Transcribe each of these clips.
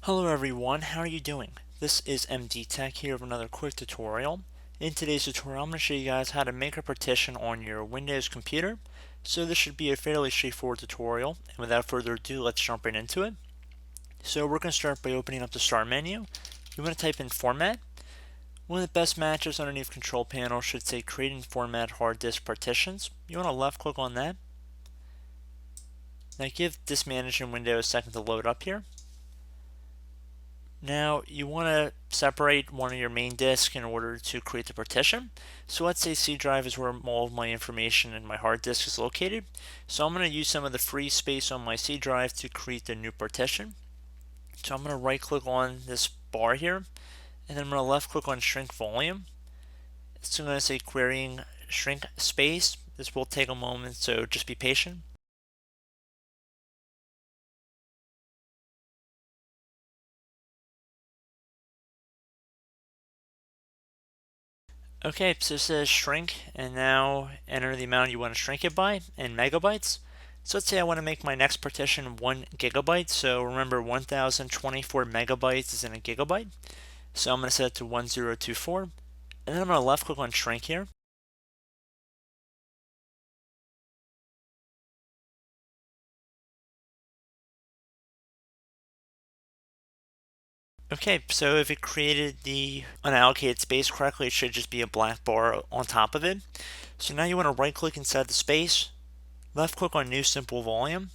Hello everyone, how are you doing? This is MD Tech here with another quick tutorial. In today's tutorial, I'm going to show you guys how to make a partition on your Windows computer. So this should be a fairly straightforward tutorial, and without further ado, let's jump right into it. So we're going to start by opening up the Start menu. You want to type in Format. One of the best matches underneath Control Panel should say Create and Format Hard Disk Partitions. You want to left click on that. Now give Disk Management window a second to load up here. Now you want to separate one of your main disks in order to create the partition. So let's say C drive is where all of my information in my hard disk is located. So I'm going to use some of the free space on my C drive to create the new partition. So I'm going to right click on this bar here, and then I'm going to left click on shrink volume. It's going to say querying shrink space. This will take a moment, so just be patient. Okay, so it says shrink, and now enter the amount you want to shrink it by in megabytes. So let's say I want to make my next partition 1 gigabyte. So remember, 1024 megabytes is in a gigabyte. So I'm going to set it to 1024, and then I'm going to left click on shrink here. Okay, so if it created the unallocated space correctly, it should just be a black bar on top of it. So now you want to right click inside the space, left click on new simple volume,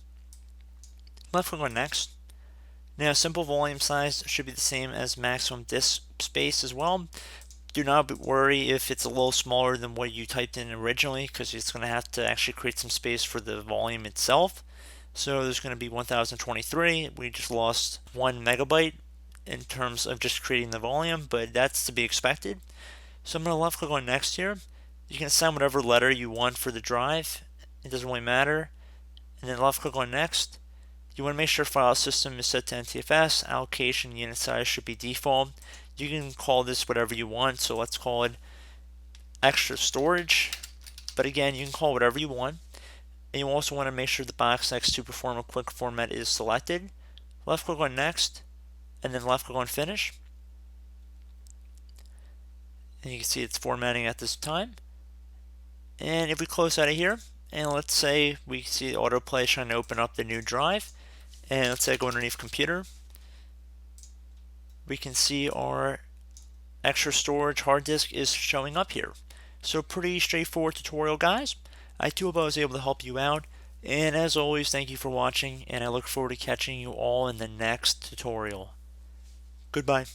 left click on next. Now simple volume size should be the same as maximum disk space as well. Do not worry if it's a little smaller than what you typed in originally, because it's going to have to actually create some space for the volume itself. So there's going to be 1023. We just lost 1 megabyte in terms of just creating the volume, but that's to be expected. So I'm going to left click on next here. You can assign whatever letter you want for the drive. It doesn't really matter. And then left click on next. You want to make sure file system is set to NTFS. Allocation unit size should be default. You can call this whatever you want, so let's call it extra storage. But again, you can call whatever you want. And you also want to make sure the box next to perform a quick format is selected. Left click on next, and then left click on finish. And you can see it's formatting at this time. And if we close out of here, and let's say we see autoplay trying to open up the new drive, and let's say I go underneath computer, we can see our extra storage hard disk is showing up here. So pretty straightforward tutorial, guys. I do hope I was able to help you out, and as always, thank you for watching, and I look forward to catching you all in the next tutorial. Goodbye.